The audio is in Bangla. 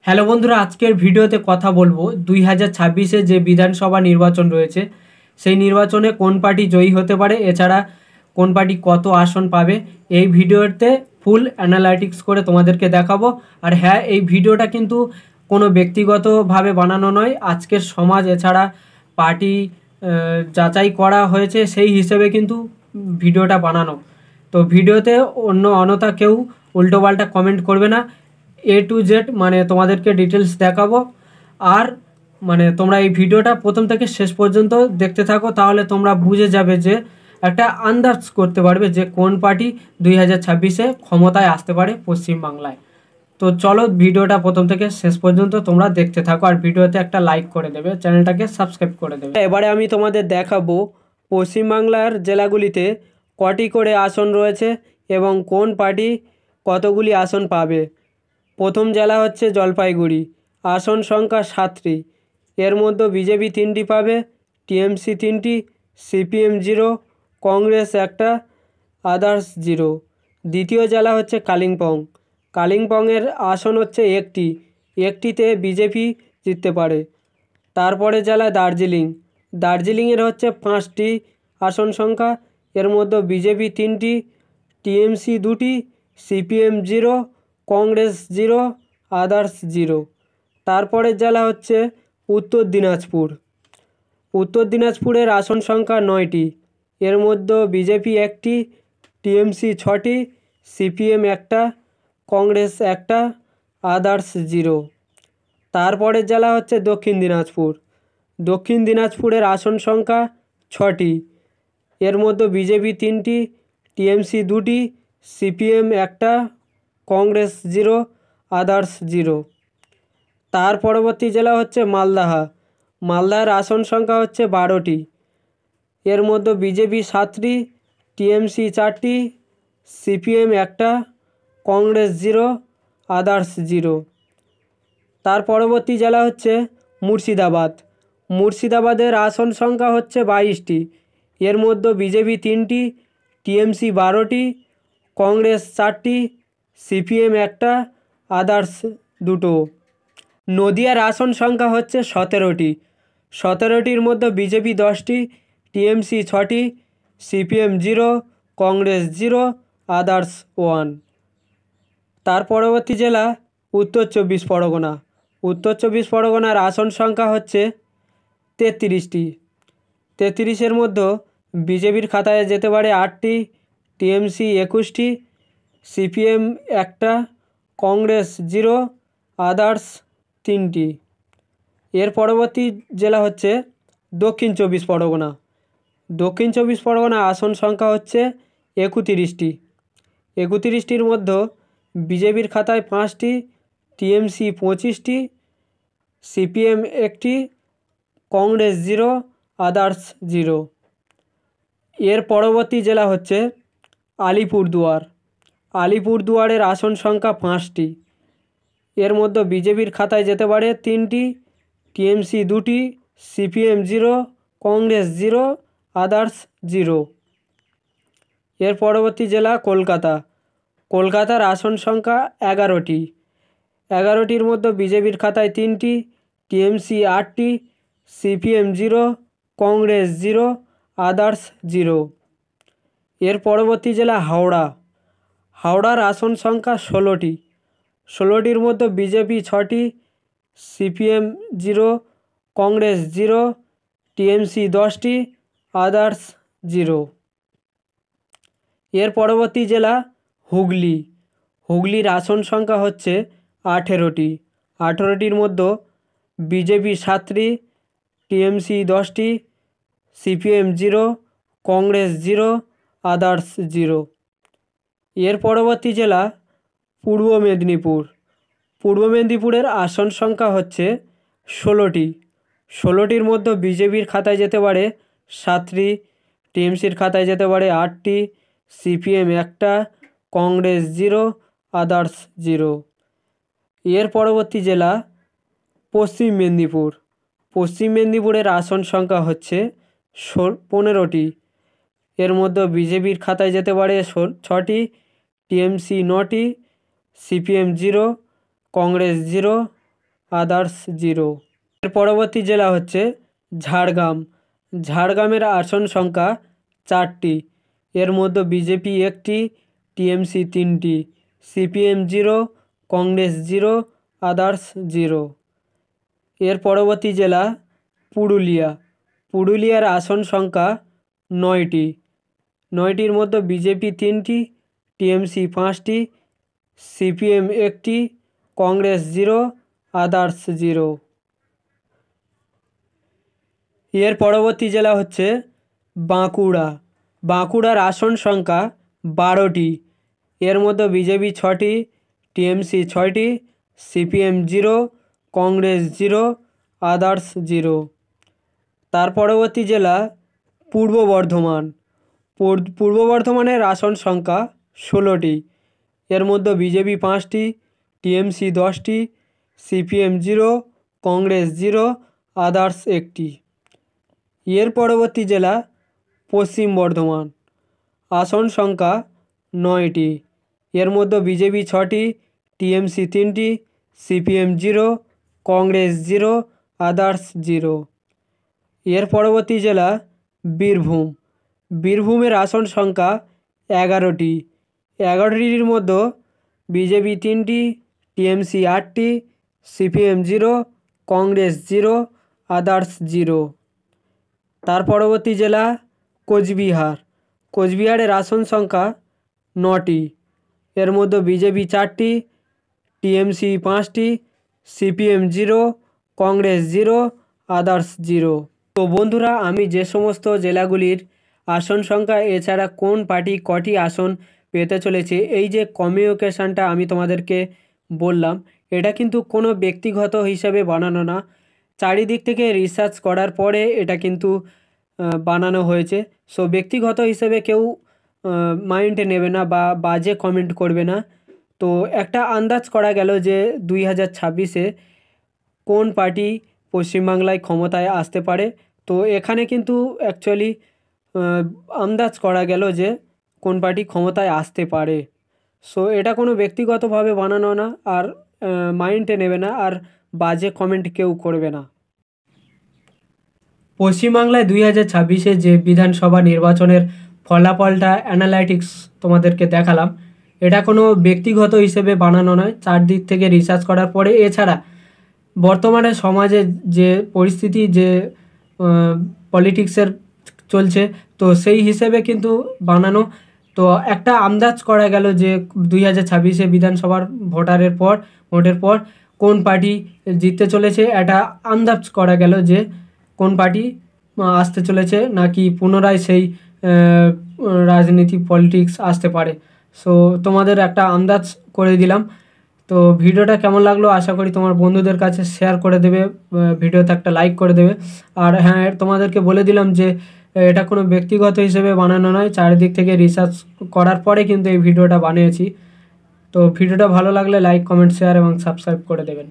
হ্যালো বন্ধুরা, আজকের ভিডিওতে কথা বলবো 2026-এ যে বিধানসভা নির্বাচন রয়েছে সেই নির্বাচনে কোন পার্টি জয়ী হতে পারে, এছাড়া কোন পার্টি কত আসন পাবে। এই ভিডিওতে ফুল অ্যানালাইটিক্স করে তোমাদেরকে দেখাবো। আর হ্যাঁ, এই ভিডিওটা কিন্তু কোনো ব্যক্তিগতভাবে বানানো নয়, আজকের সমাজ এছাড়া পার্টি যাচাই করা হয়েছে সেই হিসেবে কিন্তু ভিডিওটা বানানো। তো ভিডিওতে অন্য অনতা কেউ উল্টোপাল্টা কমেন্ট করবে না, A to Z মানে তোমাদেরকে ডিটেলস দেখাবো। আর মানে তোমরা এই ভিডিওটা প্রথম থেকে শেষ পর্যন্ত দেখতে থাকো, তাহলে তোমরা বুঝে যাবে যে একটা আন্দাজ করতে পারবে যে কোন পার্টি 2026-এ ক্ষমতায় আসতে পারে পশ্চিমবাংলায়। তো চলো ভিডিওটা প্রথম থেকে শেষ পর্যন্ত তোমরা দেখতে থাকো, আর ভিডিওতে একটা লাইক করে দেবে, চ্যানেলটাকে সাবস্ক্রাইব করে দেবে। এবারে আমি তোমাদের দেখাবো পশ্চিমবাংলার জেলাগুলিতে কটি করে আসন রয়েছে এবং কোন পার্টি কতগুলি আসন পাবে। প্রথম জেলা হচ্ছে জলপাইগুড়ি, আসন সংখ্যা 7টি। এর মধ্যে বিজেপি 3টি পাবে, টিএমসি 3টি, সিপিএম 0, কংগ্রেস 1টা, আদার্স 0। দ্বিতীয় জেলা হচ্ছে কালিম্পং, কালিম্পংয়ের আসন হচ্ছে 1টি, 1টিতে বিজেপি জিততে পারে। তারপরে জেলা দার্জিলিং, দার্জিলিংয়ের হচ্ছে 5টি আসন সংখ্যা। এর মধ্যে বিজেপি 3টি, টিএমসি 2টি, সিপিএম 0, কংগ্রেস 0, আদার্স 0। তারপরের জেলা হচ্ছে উত্তর দিনাজপুর, উত্তর দিনাজপুরের আসন সংখ্যা 9টি। এর মধ্যে বিজেপি 1টি, টিএমসি 6টি, সিপিএম 1টা, কংগ্রেস 1টা, আদার্স 0। তারপরের জেলা হচ্ছে দক্ষিণ দিনাজপুর, দক্ষিণ দিনাজপুরের আসন সংখ্যা 6টি। এর মধ্যে বিজেপি 3টি, টিএমসি 2টি, সিপিএম 1টা, কংগ্রেস 0, আদার্স 0। তার পরবর্তী জেলা হচ্ছে মালদাহা, মালদার আসন সংখ্যা হচ্ছে 12টি। এর মধ্যে বিজেপি 7টি, টিএমসি 4টি, সিপিএম 1টা, কংগ্রেস 0, আদার্স 0। তার পরবর্তী জেলা হচ্ছে মুর্শিদাবাদ, মুর্শিদাবাদের আসন সংখ্যা হচ্ছে 22টি। এর মধ্যে বিজেপি 3টি, টিএমসি 12টি, কংগ্রেস 4টি, সিপিএম 1টা, আদার্স 2টো। নদিয়ার আসন সংখ্যা হচ্ছে 17টি, 17টির মধ্যে বিজেপি 10টি, টিএমসি 6টি, সিপিএম 0, কংগ্রেস 0, আদার্স 1। তার পরবর্তী জেলা উত্তর 24 পরগনা, উত্তর 24 পরগনার আসন সংখ্যা হচ্ছে 33টি। 33-এর মধ্যে বিজেপির খাতায় যেতে পারে 8টি, টিএমসি 21টি, সিপিএম 1টা, কংগ্রেস 0, আদার্স 3টি। এর পরবর্তী জেলা হচ্ছে দক্ষিণ 24 পরগনা, দক্ষিণ 24 পরগনা আসন সংখ্যা হচ্ছে 31টি। 31টির মধ্যে বিজেপির খাতায় 5টি, টিএমসি 25টি, সিপিএম 1টি, কংগ্রেস 0, আদার্স 0। এর পরবর্তী জেলা হচ্ছে আলিপুরদুয়ার, আলিপুরদুয়ারের আসন সংখ্যা 5টি। এর মধ্যে বিজেপির খাতায় যেতে পারে 3টি, টিএমসি 2টি, সিপিএম 0, কংগ্রেস 0, আদার্স 0। এর পরবর্তী জেলা কলকাতা, কলকাতার আসন সংখ্যা 11টি। 11টির মধ্যে বিজেপির খাতায় 3টি, টিএমসি 8টি, সিপিএম 0, কংগ্রেস 0, আদার্স 0। এর পরবর্তী জেলা হাওড়া, হাওড়ার আসন সংখ্যা 16টি। 16টির মধ্যে বিজেপি 6টি, সিপিএম 0, কংগ্রেস 0, টিএমসি 10টি, আদার্স 0। এর পরবর্তী জেলা হুগলি, হুগলির আসন সংখ্যা হচ্ছে 18টি। 18টির মধ্যে বিজেপি 7টি, টিএমসি 10টি, সিপিএম 0, কংগ্রেস 0, আদার্স 0। এর পরবর্তী জেলা পূর্ব মেদিনীপুর, পূর্ব মেদিনীপুরের আসন সংখ্যা হচ্ছে 16টি। 16টির মধ্যে বিজেপির খাতায় যেতে পারে 7টি, টিএমসির খাতায় যেতে পারে 8টি, সিপিএম 1টা, কংগ্রেস 0, আদার্স 0। এর পরবর্তী জেলা পশ্চিম মেদিনীপুর, পশ্চিম মেদিনীপুরের আসন সংখ্যা হচ্ছে 15টি। এর মধ্যে বিজেপির খাতায় যেতে পারে 6টি, টিএমসি 9টি, সিপিএম 0, কংগ্রেস 0, আদার্স 0। এর পরবর্তী জেলা হচ্ছে ঝাড়গ্রাম। ঝাড়গ্রামের আসন সংখ্যা 4টি, এর মধ্যে বিজেপি 1টি, টিএমসি 3টি, সিপিএম 0, কংগ্রেস 0, আদার্স 0। এর পরবর্তী জেলা পুরুলিয়া। পুরুলিয়ার আসন সংখ্যা 9টি, 9টির মধ্যে বিজেপি 3টি, টিএমসি 5টি, সিপিএম 1টি, কংগ্রেস 0, আদার্স 0। এর পরবর্তী জেলা হচ্ছে বাঁকুড়া। বাঁকুড়ার আসন সংখ্যা 12টি, এর মধ্যে বিজেপি 6টি, টিএমসি 6টি, সিপিএম 0, কংগ্রেস 0, আদার্স 0। তার পরবর্তী জেলা পূর্ব বর্ধমান। পূর্ব বর্ধমানের আসন সংখ্যা 16টি, এর মধ্যে বিজেপি 5টি, টিএমসি 10টি, সিপিএম 0, কংগ্রেস 0, আদার্স 1টি। এর পরবর্তী জেলা পশ্চিম বর্ধমান। আসন সংখ্যা 9টি, এর মধ্যে বিজেপি 6টি, টিএমসি 3টি, সিপিএম 0, কংগ্রেস 0, আদার্স 0। এর পরবর্তী জেলা বীরভূম। বীরভূমের আসন সংখ্যা 11টি, 11টির মধ্যে বিজেপি 3টি, টিএমসি 8টি, সিপিএম 0, কংগ্রেস 0, আদার্স 0। তার পরবর্তী জেলা কোচবিহার। কোচবিহারের আসন সংখ্যা 9টি, এর মধ্যে বিজেপি 4টি, টিএমসি 5টি, সিপিএম 0, কংগ্রেস 0, আদার্স 0। তো বন্ধুরা, আমি যে সমস্ত জেলাগুলির আসন সংখ্যা এছাড়া কোন পার্টি কটি আসন পেতে চলেছে, এই যে কমিউনিকেশানটা আমি তোমাদেরকে বললাম, এটা কিন্তু কোনো ব্যক্তিগত হিসাবে বানানো না, চারিদিক থেকে রিসার্চ করার পরে এটা কিন্তু বানানো হয়েছে। সো ব্যক্তিগত হিসেবে কেউ মাইন্ডে নেবে না বা বাজে কমেন্ট করবে না। তো একটা আন্দাজ করা গেল যে 2026-এ কোন পার্টি পশ্চিমবাংলায় ক্ষমতায় আসতে পারে। তো এখানে কিন্তু অ্যাকচুয়ালি আন্দাজ করা গেল যে কোন পার্টি ক্ষমতায় আসতে পারে। সো এটা কোনো ব্যক্তিগতভাবে বানানো না, আর মাইন্ডে নেবে না, আর বাজে কমেন্ট কেউ করবে না। পশ্চিমবাংলায় 2026-এ যে বিধানসভা নির্বাচনের ফলাফলটা অ্যানালাইটিক্স তোমাদেরকে দেখালাম, এটা কোনো ব্যক্তিগত হিসেবে বানানো নয়, চারদিক থেকে রিসার্চ করার পরে, এছাড়া বর্তমানে সমাজে যে পরিস্থিতি, যে পলিটিক্সের চলছে, তো সেই হিসেবে কিন্তু বানানো। তো একটা আন্দাজ করা গেল যে 2026-এ বিধানসভার ভোটের পর কোন পার্টি জিততে চলেছে, এটা আন্দাজ করা গেল যে কোন পার্টি আসতে চলেছে, নাকি পুনরায় সেই রাজনীতি পলিটিক্স আসতে পারে। সো তোমাদের একটা আন্দাজ করে দিলাম। তো ভিডিওটা কেমন লাগলো আশা করি তোমার বন্ধুদের কাছে শেয়ার করে দেবে, ভিডিওতে একটা লাইক করে দেবে। আর হ্যাঁ, তোমাদেরকে বলে দিলাম যে এটা কোনো ব্যক্তিগত হিসেবে বানানো নয়, চারিদিক থেকে রিসার্চ করার পরে কিন্তু এই ভিডিওটা বানিয়েছি। তো ভিডিওটা ভালো লাগলে লাইক, কমেন্ট, শেয়ার এবং সাবস্ক্রাইব করে দেবেন।